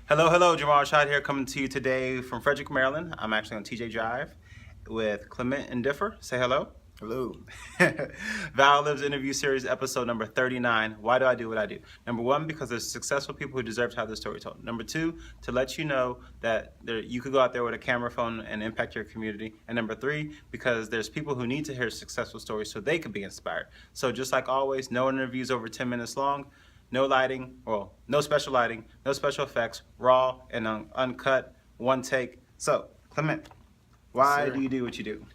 Hello, hello, Jamaal Rashad here, coming to you today from Frederick, Maryland. I'm actually on TJ Drive with Clement Ndifor. Say hello. Hello. ValorLives interview series, episode number 39. Why do I do what I do? Number one, because there's successful people who deserve to have their story told. Number two, to let you know that you could go out there with a camera phone and impact your community. And number three, because there's people who need to hear successful stories so they can be inspired. So just like always, no interviews over 10 minutes long. No lighting, well, no special lighting, no special effects, raw and uncut, one take. So, Clement, why do you do what you do?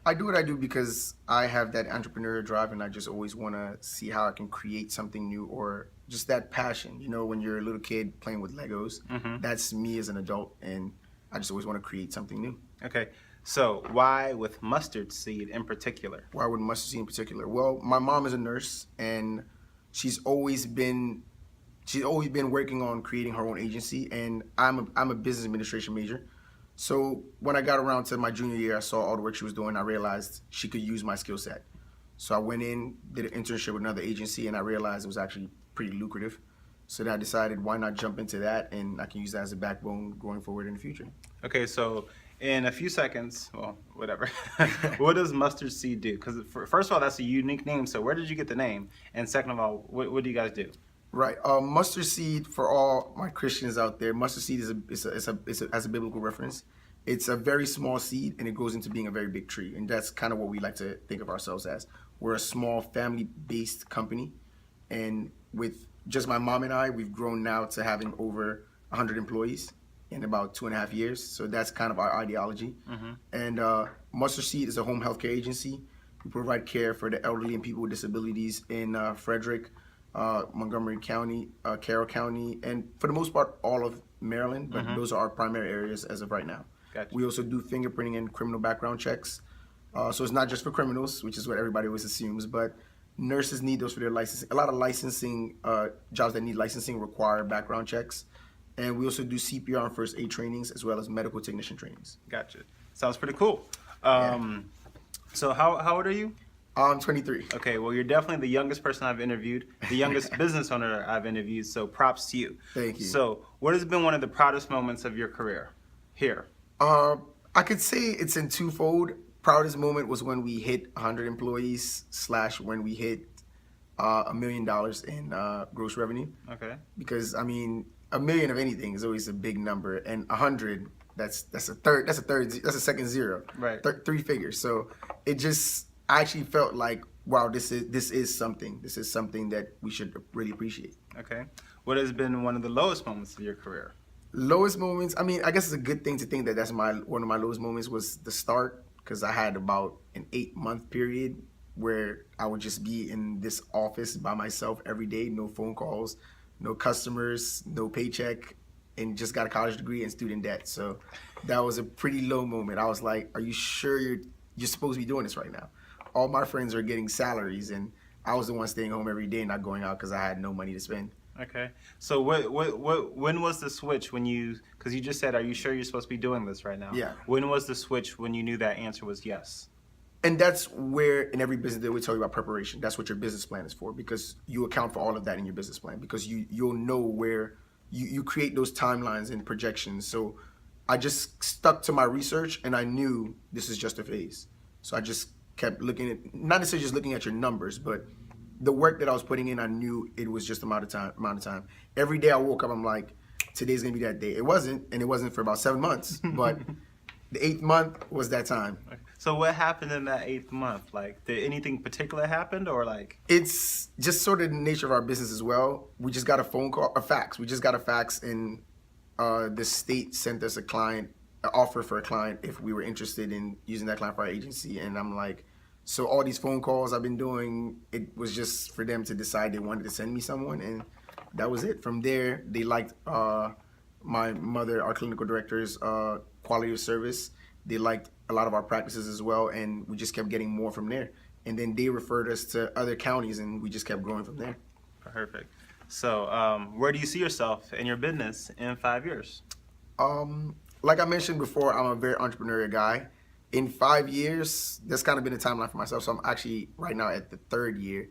I do what I do because I have that entrepreneurial drive and I just always want to see how I can create something new or just that passion. You know, when you're a little kid playing with Legos, that's me as an adult and I just always want to create something new. Okay, so why with Mustardseed in particular? Why with Mustardseed in particular? Well, my mom is a nurse and she's always been working on creating her own agency, and I'm a business administration major. So when I got around to my junior year, I saw all the work she was doing. I realized she could use my skill set. So I went in, did an internship with another agency, and I realized it was actually pretty lucrative. So then I decided, why not jump into that, and I can use that as a backbone going forward in the future. Okay, so in a few seconds, well, whatever, what does Mustardseed do? Because first of all, that's a unique name, so where did you get the name? And second of all, what do you guys do? Right, Mustardseed, for all my Christians out there, Mustardseed has a biblical reference. It's a very small seed, and it grows into being a very big tree, and that's kind of what we like to think of ourselves as. We're a small family-based company, and with just my mom and I, we've grown now to having over 100 employees in about 2.5 years. So that's kind of our ideology. And Mustardseed is a home healthcare agency. We provide care for the elderly and people with disabilities in Frederick, Montgomery County, Carroll County, and for the most part, all of Maryland. But those are our primary areas as of right now. Gotcha. We also do fingerprinting and criminal background checks. So it's not just for criminals, which is what everybody always assumes, but nurses need those for their licensing. A lot of licensing jobs that need licensing require background checks. And we also do CPR and first aid trainings as well as medical technician trainings. Gotcha. Sounds pretty cool. So how old are you? I'm 23. Okay, well, you're definitely the youngest person I've interviewed, the youngest business owner I've interviewed, so props to you. Thank you. So what has been one of the proudest moments of your career here? I could say it's in twofold. Proudest moment was when we hit 100 employees / when we hit $1 million in gross revenue. Okay. Because, I mean, a million of anything is always a big number, and 100, that's a second zero. Right. Three figures. So it just, I actually felt like, wow, this is something. This is something that we should really appreciate. Okay. What has been one of the lowest moments of your career? Lowest moments, I mean, I guess it's a good thing to think that that's one of my lowest moments was the start, because I had about an 8-month period where I would just be in this office by myself every day, no phone calls, no customers, no paycheck, and just got a college degree and student debt. So that was a pretty low moment. I was like, are you sure you're supposed to be doing this right now? All my friends are getting salaries, and I was the one staying home every day and not going out because I had no money to spend. Okay. So when was the switch when you, because you just said, are you sure you're supposed to be doing this right now? Yeah. When was the switch when you knew that answer was yes? And that's where in every business they would tell you about preparation. That's what your business plan is for, because you account for all of that in your business plan, because you'll know where you create those timelines and projections. So I just stuck to my research and I knew this is just a phase. So I just kept looking at, not necessarily just looking at your numbers, but the work that I was putting in, I knew it was just amount of time. Every day I woke up, I'm like, today's gonna be that day. It wasn't, and it wasn't for about 7 months, but the 8th month was that time. So what happened in that 8th month? Like, did anything particular happen, or like? It's just sort of the nature of our business as well. We just got a phone call, a fax. We just got a fax, and the state sent us an offer for a client if we were interested in using that client for our agency. And I'm like, so all these phone calls I've been doing, it was just for them to decide they wanted to send me someone, and that was it. From there, they liked my mother, our clinical director's quality of service. They liked a lot of our practices as well, and we just kept getting more from there. And then they referred us to other counties, and we just kept growing from there. Perfect. So where do you see yourself in your business in 5 years? Like I mentioned before, I'm a very entrepreneurial guy. In 5 years, that's kind of been a timeline for myself. So I'm actually right now at the 3rd year.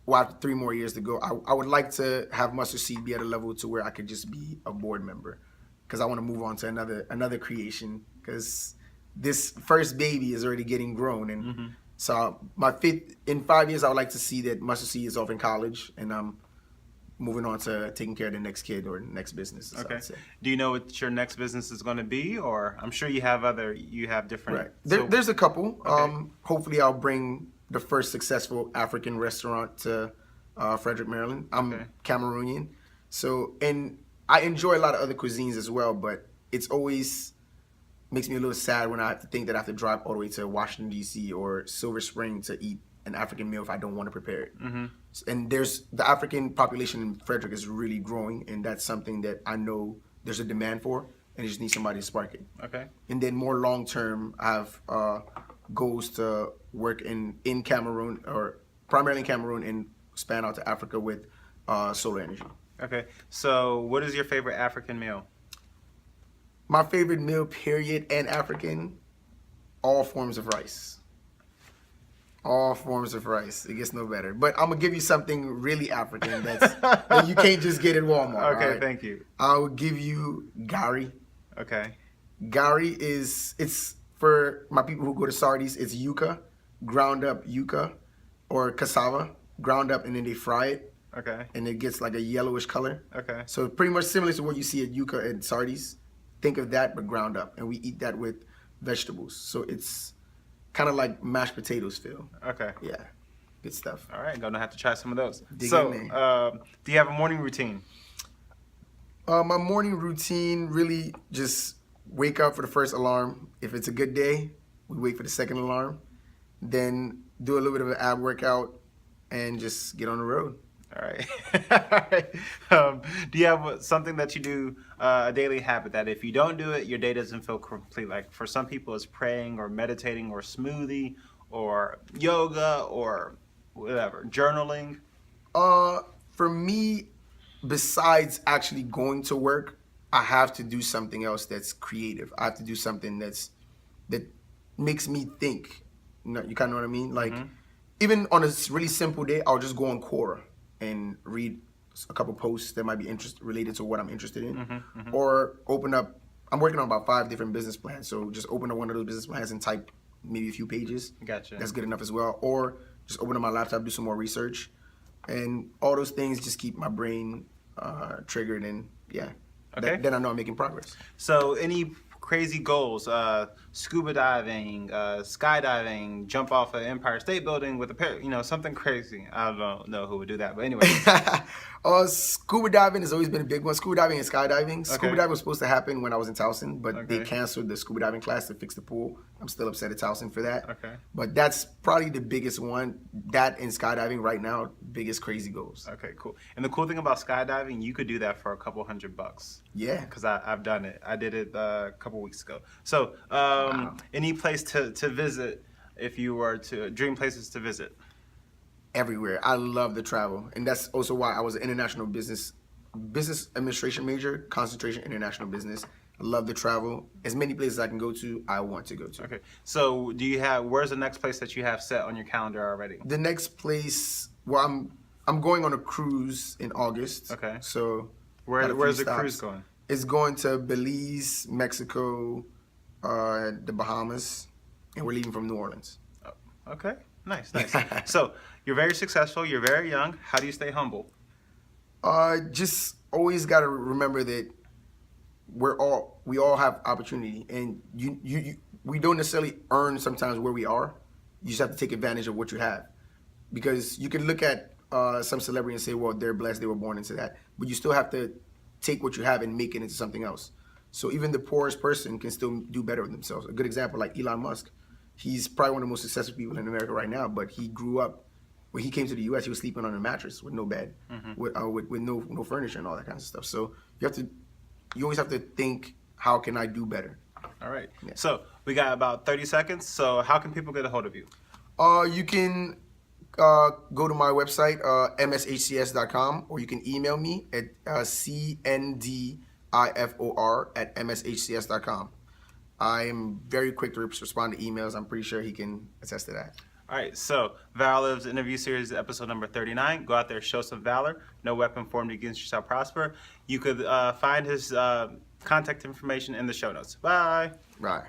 well, after 3 more years to go, I would like to have Mustard Seed be at a level to where I could just be a board member, because I want to move on to another creation, because this first baby is already getting grown, and so in 5 years I would like to see that Mustard Seed is off in college and I'm moving on to taking care of the next kid or the next business. Okay. Do you know what your next business is going to be, or I'm sure you have different. Right. So, There's a couple. Okay. Hopefully I'll bring the first successful African restaurant to Frederick, Maryland. I'm Cameroonian, and I enjoy a lot of other cuisines as well, but it's always makes me a little sad when I have to think that I have to drive all the way to Washington, D.C. or Silver Spring to eat an African meal if I don't want to prepare it. And the African population in Frederick is really growing, and that's something that I know there's a demand for, and you just need somebody to spark it. Okay. And then more long term, I have goals to work in Cameroon, or primarily in Cameroon, and span out to Africa with solar energy. Okay. So what is your favorite African meal? My favorite meal, period, and African, all forms of rice. All forms of rice. It gets no better. But I'm going to give you something really African that you can't just get at Walmart. Okay, right? thank you. I'll give you gari. Okay. Gari it's for my people who go to Sardis, it's yuca, ground up yuca, or cassava, ground up, and then they fry it. Okay. And it gets like a yellowish color. Okay. So pretty much similar to what you see at yuca and Sardis. Think of that, but ground up. And we eat that with vegetables. So it's kind of like mashed potatoes feel. Okay. Yeah. Good stuff. All right. Gonna have to try some of those. Dig so, in there. do you have a morning routine? My morning routine, really just wake up for the first alarm. If it's a good day, we wait for the second alarm. Then do a little bit of an ab workout and just get on the road. All right. All right. Do you have something that you do, a daily habit that if you don't do it, your day doesn't feel complete? Like for some people, it's praying or meditating or smoothie or yoga or whatever, journaling. For me, besides actually going to work, I have to do something else that's creative. I have to do something that makes me think. You kind of know what I mean? Like even on a really simple day, I'll just go on Quora and read a couple posts that might be related to what I'm interested in, or open up. I'm working on about 5 different business plans, so just open up one of those business plans and type maybe a few pages. Gotcha. That's good enough as well. Or just open up my laptop, do some more research, and all those things just keep my brain triggered, and Okay. then I know I'm making progress. So any crazy goals? Scuba diving, skydiving, jump off an Empire State Building with a pair, something crazy. I don't know who would do that, but anyway. Scuba diving has always been a big one. Scuba diving and skydiving. Okay. Scuba diving was supposed to happen when I was in Towson, but they Okay. canceled the scuba diving class to fix the pool. I'm still upset at Towson for that. Okay. But that's probably the biggest one. That and skydiving right now, biggest crazy goals. Okay, cool. And the cool thing about skydiving, you could do that for a couple $100. Yeah. Because I've done it. I did it a couple weeks ago. So, any place to visit if you were to dream places to visit? Everywhere. I love the travel, and that's also why I was an international business administration major, concentration international business. I love the travel. As many places I can go to, I want to go to. Okay. So, where's the next place that you have set on your calendar already? The next place, well, I'm going on a cruise in August. Okay. So Where's the cruise going? It's going to Belize, Mexico, the Bahamas, and we're leaving from New Orleans. Oh, okay. Nice. So, you're very successful. You're very young. How do you stay humble? Just always got to remember that we all have opportunity, and we don't necessarily earn sometimes where we are. You just have to take advantage of what you have, because you can look at some celebrity and say, well, they're blessed, they were born into that, but you still have to take what you have and make it into something else. So even the poorest person can still do better with themselves. A good example, like Elon Musk. He's probably one of the most successful people in America right now, but he grew up, when he came to the U.S., he was sleeping on a mattress with no bed, with no furniture and all that kind of stuff. So you always have to think, how can I do better? All right. Yeah. So we got about 30 seconds. So how can people get a hold of you? You can go to my website, mshcs.com, or you can email me at cndifor@mshcs.com. I am very quick to respond to emails. I'm pretty sure he can attest to that. All right, so ValorLives interview series, episode number 39. Go out there, show some valor. No weapon formed against you shall prosper. You could find his contact information in the show notes. Bye. Right.